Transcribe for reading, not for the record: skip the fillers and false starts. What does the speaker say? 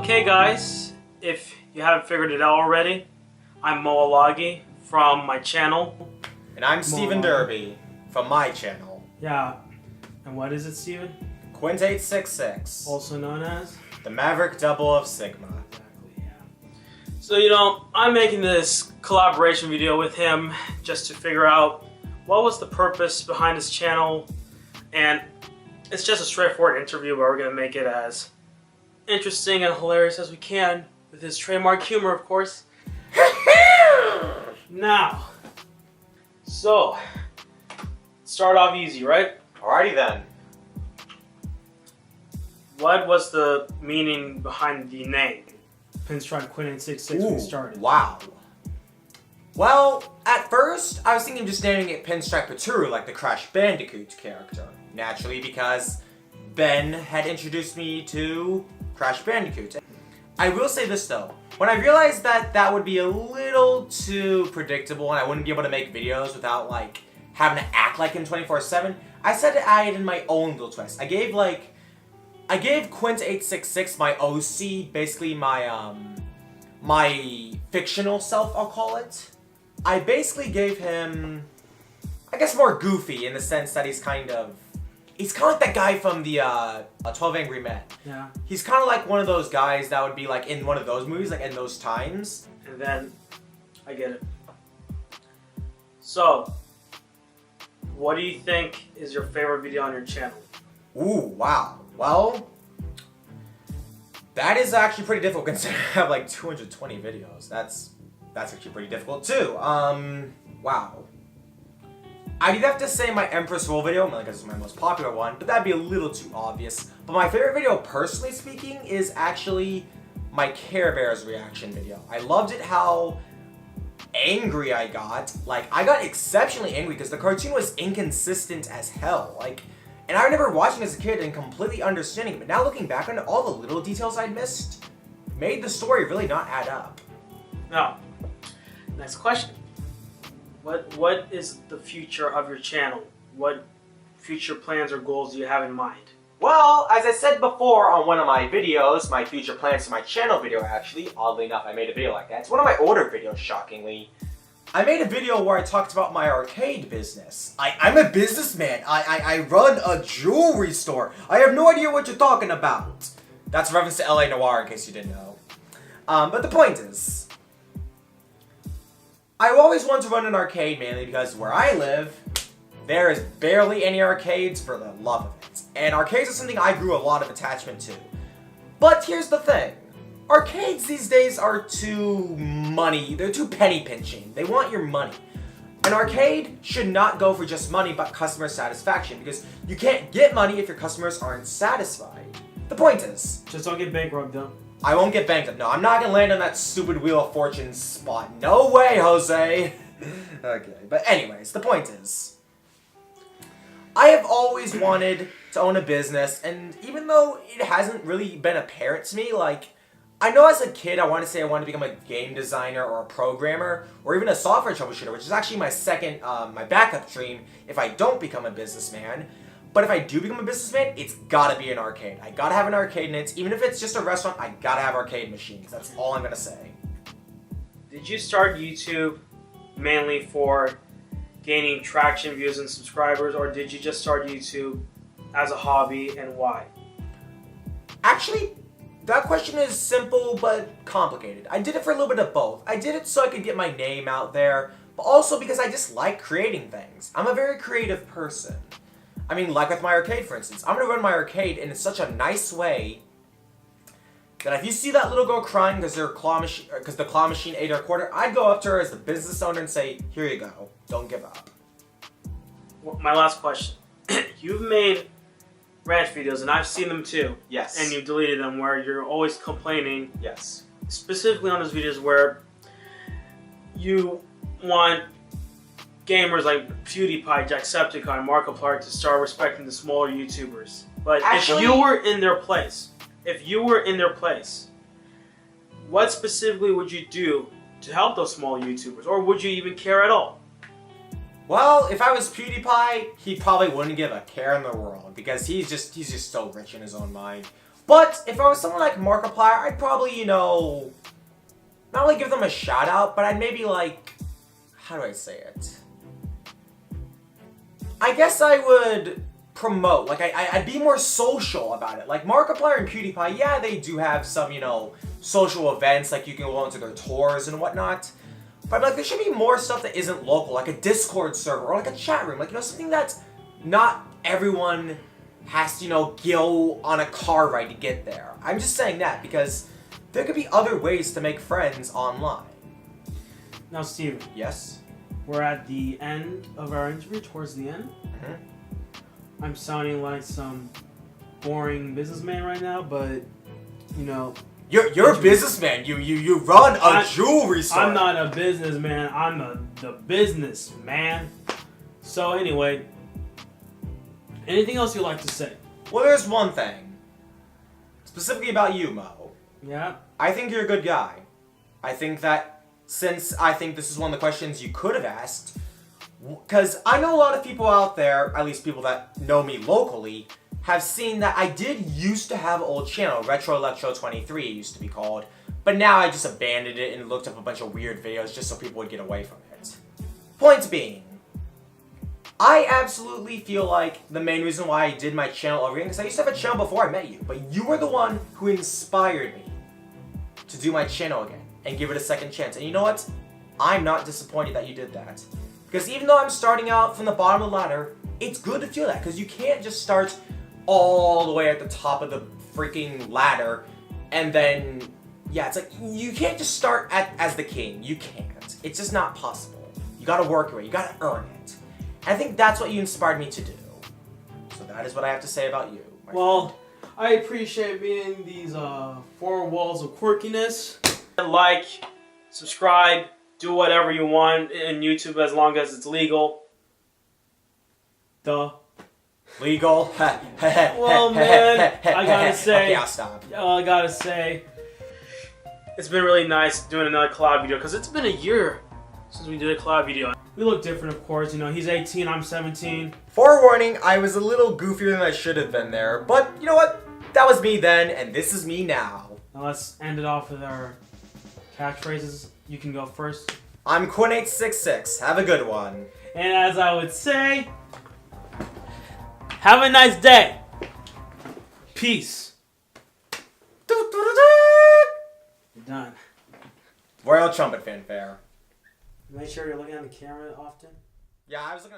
Okay guys, if you haven't figured it out already, I'm Moalagi from my channel. And I'm Steven Derby from my channel. Yeah, and what is it, Steven? Quint866. Also known as? The Maverick Double of Sigma. Exactly, yeah. So I'm making this collaboration video with him just to figure out what was the purpose behind his channel, and it's just a straightforward interview, but we're going to make it as interesting and hilarious as we can with his trademark humor, of course. Now, so start off easy, right? Alrighty then. What was the meaning behind the name? Pinstripe Quint866 when we started. Wow. Well, at first, I was thinking just naming it Pinstripe Paturu like the Crash Bandicoot character. Naturally, because Ben had introduced me to Crash Bandicoot. I will say this though, when I realized that that would be a little too predictable and I wouldn't be able to make videos without like having to act like him 24/7, I said to add in my own little twist. I gave Quint866 my OC, basically my my fictional self, I'll call it. I basically gave him, I guess, more goofy in the sense that he's kind of like that guy from the 12 Angry Men. Yeah. He's kind of like one of those guys that would be like in one of those movies, like in those times. And then, I get it. So, what do you think is your favorite video on your channel? Ooh, wow. Well, that is actually pretty difficult considering I have like 220 videos. That's actually pretty difficult too. Wow. I did have to say my Empress Roll video, because it's my most popular one, but that'd be a little too obvious. But my favorite video, personally speaking, is actually my Care Bears reaction video. I loved it how angry I got. Like, I got exceptionally angry because the cartoon was inconsistent as hell. Like, and I remember watching as a kid and completely understanding it, but now looking back on it, all the little details I'd missed made the story really not add up. Now, next question. What is the future of your channel? What future plans or goals do you have in mind? Well, as I said before on one of my videos, my future plans for my channel video actually, oddly enough I made a video like that. It's one of my older videos, shockingly. I made a video where I talked about my arcade business. I'm a businessman. I run a jewelry store. I have no idea what you're talking about. That's a reference to LA Noire in case you didn't know. But the point is, I always wanted to run an arcade mainly because where I live, there is barely any arcades for the love of it. And arcades are something I grew a lot of attachment to. But here's the thing. Arcades these days are too they're too penny pinching. They want your money. An arcade should not go for just money but customer satisfaction because you can't get money if your customers aren't satisfied. The point is, just don't get bankrupt though. I won't get banked up. No, I'm not gonna land on that stupid Wheel of Fortune spot. No way, Jose! Okay, but anyways, the point is, I have always wanted to own a business, and even though it hasn't really been apparent to me, like, I know as a kid I wanted to become a game designer or a programmer, or even a software troubleshooter, which is actually my second, my backup dream if I don't become a businessman. But if I do become a businessman, it's gotta be an arcade. I gotta have an arcade in it. Even if it's just a restaurant, I gotta have arcade machines. That's all I'm gonna say. Did you start YouTube mainly for gaining traction, views, and subscribers, or did you just start YouTube as a hobby, and why? Actually, that question is simple but complicated. I did it for a little bit of both. I did it so I could get my name out there, but also because I just like creating things. I'm a very creative person. I mean, like with my arcade, for instance. I'm going to run my arcade in such a nice way that if you see that little girl crying because the claw machine ate her quarter, I'd go up to her as the business owner and say, here you go, don't give up. Well, my last question. You've made ranch videos, and I've seen them too. Yes. And you've deleted them where you're always complaining. Yes. Specifically on those videos where you want gamers like PewDiePie, Jacksepticeye, Markiplier to start respecting the smaller YouTubers. But actually, if you were in their place, what specifically would you do to help those small YouTubers? Or would you even care at all? Well, if I was PewDiePie, he probably wouldn't give a care in the world because he's just so rich in his own mind. But if I was someone like Markiplier, I'd probably, you know, not only give them a shout out, but I'd maybe like, how do I say it? I guess I would promote, like I'd be more social about it. Like Markiplier and PewDiePie, yeah, they do have some, you know, social events, like you can go onto their tours and whatnot. But like there should be more stuff that isn't local, like a Discord server or like a chat room, like, you know, something that's not everyone has to, you know, go on a car ride to get there. I'm just saying that because there could be other ways to make friends online. Now, Steven. Yes? We're at the end of our interview, towards the end. Mm-hmm. I'm sounding like some boring businessman right now, but, you know... You're a businessman. You run a jewelry store. I'm not a businessman. I'm the businessman. So anyway, anything else you'd like to say? Well, there's one thing. Specifically about you, Mo. Yeah? I think you're a good guy. I think that since I think this is one of the questions you could have asked, because I know a lot of people out there, at least people that know me locally, have seen that I did used to have an old channel, Retro Electro 23 it used to be called, but now I just abandoned it and looked up a bunch of weird videos just so people would get away from it. Point being, I absolutely feel like the main reason why I did my channel over again, because I used to have a channel before I met you, but you were the one who inspired me to do my channel again and give it a second chance. And you know what? I'm not disappointed that you did that. Because even though I'm starting out from the bottom of the ladder, it's good to feel that, because you can't just start all the way at the top of the freaking ladder and then, yeah, it's like, you can't just start as the king. You can't. It's just not possible. You gotta work your way. You gotta earn it. And I think that's what you inspired me to do. So that is what I have to say about you. Well, I appreciate being in these four walls of quirkiness. Like, subscribe, do whatever you want in YouTube as long as it's legal. Duh. Legal? Well, man, I gotta say, okay, I'll stop. I gotta say, it's been really nice doing another collab video, because it's been a year since we did a collab video. We look different, of course, you know, he's 18, I'm 17. Forewarning, I was a little goofier than I should have been there, but you know what? That was me then, and this is me now. Now let's end it off with our catchphrases. You can go first. I'm Quint866. Have a good one. And as I would say, have a nice day. Peace. You're done. Royal trumpet fanfare. Make sure you're looking at the camera often. Yeah, I was looking at the